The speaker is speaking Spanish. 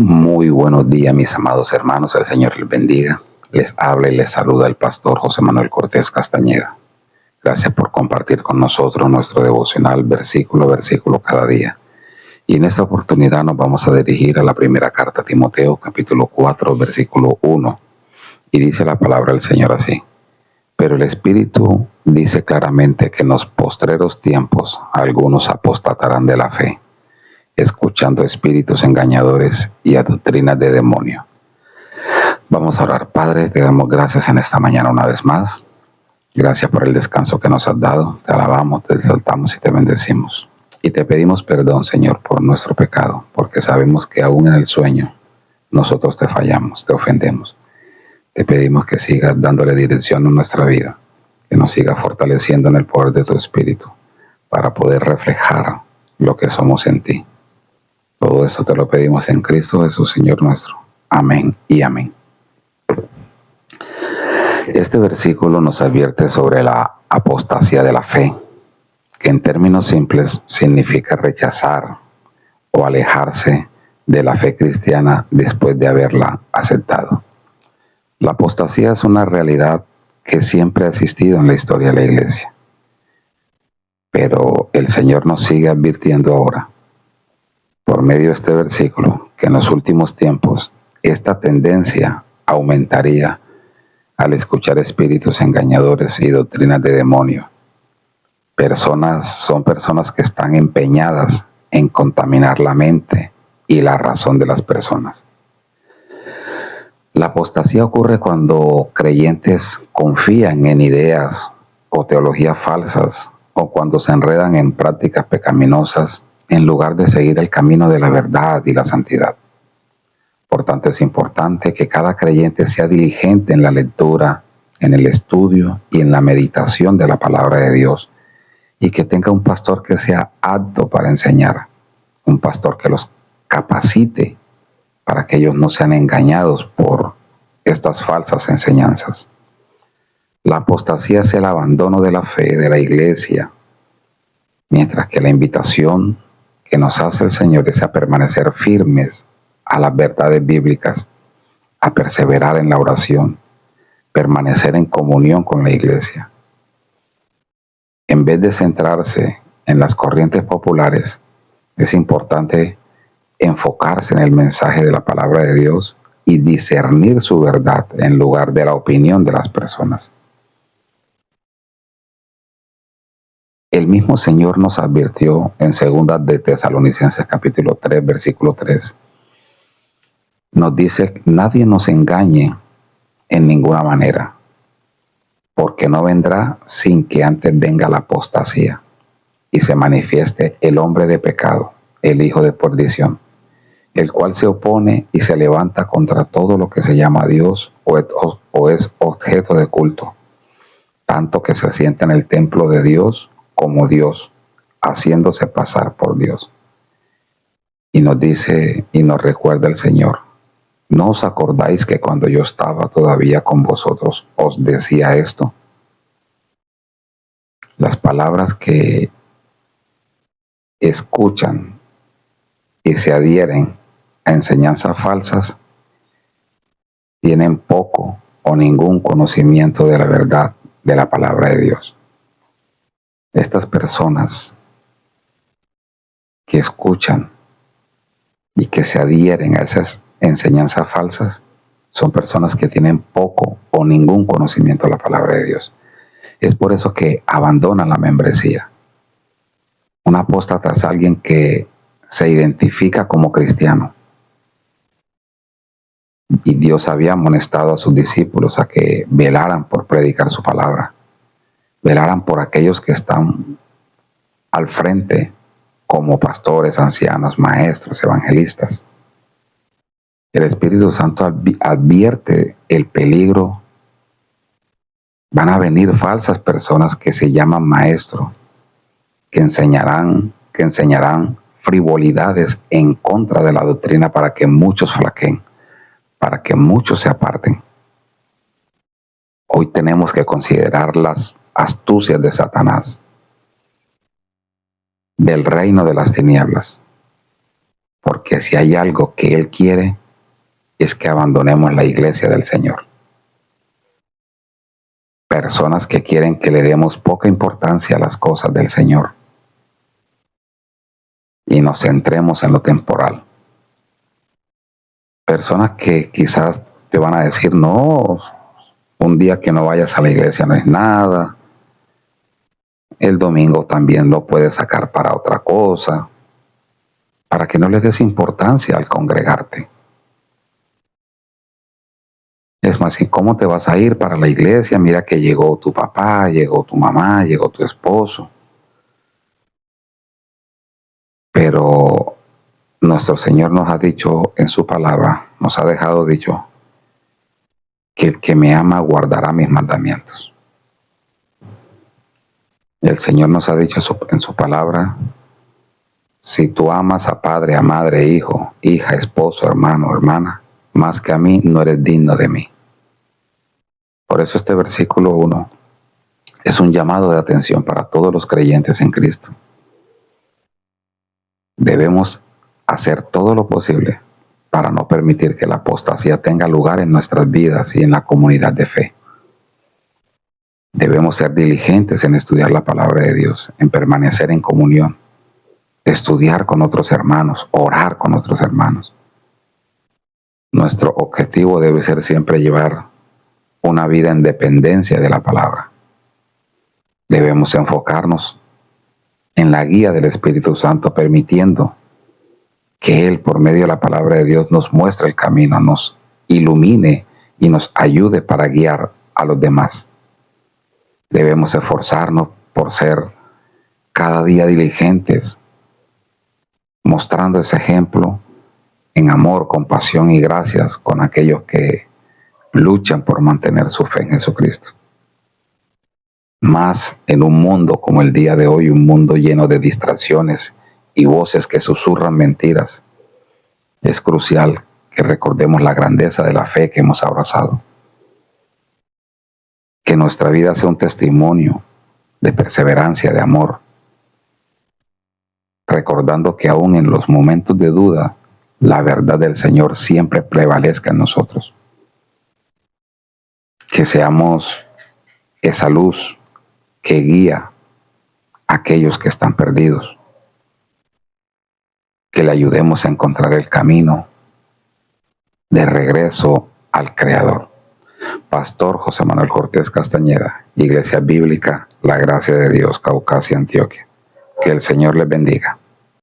Muy buenos días, mis amados hermanos. El Señor les bendiga. Les habla y les saluda el pastor José Manuel Cortés Castañeda. Gracias por compartir con nosotros nuestro devocional versículo a versículo cada día. Y en esta oportunidad nos vamos a dirigir a la primera carta a Timoteo, capítulo 4, versículo 1. Y dice la palabra del Señor así: pero el Espíritu dice claramente que en los postreros tiempos algunos apostatarán de la fe, escuchando espíritus engañadores y a doctrinas de demonio. Vamos a orar. Padre, te damos gracias en esta mañana una vez más. Gracias por el descanso que nos has dado. Te alabamos, te exaltamos y te bendecimos. Y te pedimos perdón, Señor, por nuestro pecado, porque sabemos que aún en el sueño nosotros te fallamos, te ofendemos. Te pedimos que sigas dándole dirección a nuestra vida, que nos sigas fortaleciendo en el poder de tu Espíritu para poder reflejar lo que somos en ti. Todo esto te lo pedimos en Cristo Jesús, Señor nuestro. Amén y amén. Este versículo nos advierte sobre la apostasía de la fe, que en términos simples significa rechazar o alejarse de la fe cristiana después de haberla aceptado. La apostasía es una realidad que siempre ha existido en la historia de la iglesia, pero el Señor nos sigue advirtiendo ahora, por medio de este versículo, que en los últimos tiempos esta tendencia aumentaría al escuchar espíritus engañadores y doctrinas de demonio. Son personas que están empeñadas en contaminar la mente y la razón de las personas. La apostasía ocurre cuando creyentes confían en ideas o teologías falsas, o cuando se enredan en prácticas pecaminosas en lugar de seguir el camino de la verdad y la santidad. Por tanto, es importante que cada creyente sea diligente en la lectura, en el estudio y en la meditación de la palabra de Dios, y que tenga un pastor que sea apto para enseñar, un pastor que los capacite para que ellos no sean engañados por estas falsas enseñanzas. La apostasía es el abandono de la fe de la iglesia, mientras que la invitación que nos hace el Señor es a permanecer firmes a las verdades bíblicas, a perseverar en la oración, permanecer en comunión con la iglesia. En vez de centrarse en las corrientes populares, es importante enfocarse en el mensaje de la palabra de Dios y discernir su verdad en lugar de la opinión de las personas. El mismo Señor nos advirtió en 2 de Tesalonicenses capítulo 3, versículo 3. Nos dice: nadie nos engañe en ninguna manera, porque no vendrá sin que antes venga la apostasía y se manifieste el hombre de pecado, el hijo de perdición, el cual se opone y se levanta contra todo lo que se llama Dios o es objeto de culto, tanto que se sienta en el templo de Dios como Dios, haciéndose pasar por Dios. Y nos dice y nos recuerda el Señor: ¿no os acordáis que cuando yo estaba todavía con vosotros os decía esto? Las palabras que escuchan y se adhieren a enseñanzas falsas tienen poco o ningún conocimiento de la verdad de la palabra de Dios. Estas personas que escuchan y que se adhieren a esas enseñanzas falsas son personas que tienen poco o ningún conocimiento de la palabra de Dios. Es por eso que abandonan la membresía. Un apóstata es alguien que se identifica como cristiano. Y Dios había amonestado a sus discípulos a que velaran por predicar su palabra. Velaran por aquellos que están al frente como pastores, ancianos, maestros, evangelistas. El Espíritu Santo advierte el peligro. Van a venir falsas personas que se llaman maestros, que enseñarán frivolidades en contra de la doctrina para que muchos flaqueen, para que muchos se aparten. Hoy tenemos que considerar las astucias de Satanás, del reino de las tinieblas. porque si hay algo que Él quiere, es que abandonemos la iglesia del Señor. Personas que quieren que le demos poca importancia a las cosas del Señor y nos centremos en lo temporal. Personas que quizás te van a decir, no, un día que no vayas a la iglesia no es nada, el domingo también lo puedes sacar para otra cosa, para que no le des importancia al congregarte. Es más, ¿y cómo te vas a ir para la iglesia? Mira que llegó tu papá, llegó tu mamá, llegó tu esposo. Pero nuestro Señor nos ha dicho en su palabra, nos ha dejado dicho, que el que me ama guardará mis mandamientos. El Señor nos ha dicho en su palabra, si tú amas a padre, a madre, hijo, hija, esposo, hermano, hermana, más que a mí, no eres digno de mí. Por eso este versículo 1 es un llamado de atención para todos los creyentes en Cristo. Debemos hacer todo lo posible para no permitir que la apostasía tenga lugar en nuestras vidas y en la comunidad de fe. Debemos ser diligentes en estudiar la palabra de Dios, en permanecer en comunión, estudiar con otros hermanos, orar con otros hermanos. Nuestro objetivo debe ser siempre llevar una vida en dependencia de la palabra. Debemos enfocarnos en la guía del Espíritu Santo, permitiendo que Él, por medio de la palabra de Dios, nos muestre el camino, nos ilumine y nos ayude para guiar a los demás. Debemos esforzarnos por ser cada día diligentes, mostrando ese ejemplo en amor, compasión y gracias con aquellos que luchan por mantener su fe en Jesucristo. Más en un mundo como el día de hoy, un mundo lleno de distracciones y voces que susurran mentiras, es crucial que recordemos la grandeza de la fe que hemos abrazado. Que nuestra vida sea un testimonio de perseverancia, de amor, recordando que aún en los momentos de duda, la verdad del Señor siempre prevalezca en nosotros. Que seamos esa luz que guía a aquellos que están perdidos. Que le ayudemos a encontrar el camino de regreso al Creador. Pastor José Manuel Cortés Castañeda, Iglesia Bíblica La Gracia de Dios, Caucasia, Antioquia. Que el Señor les bendiga.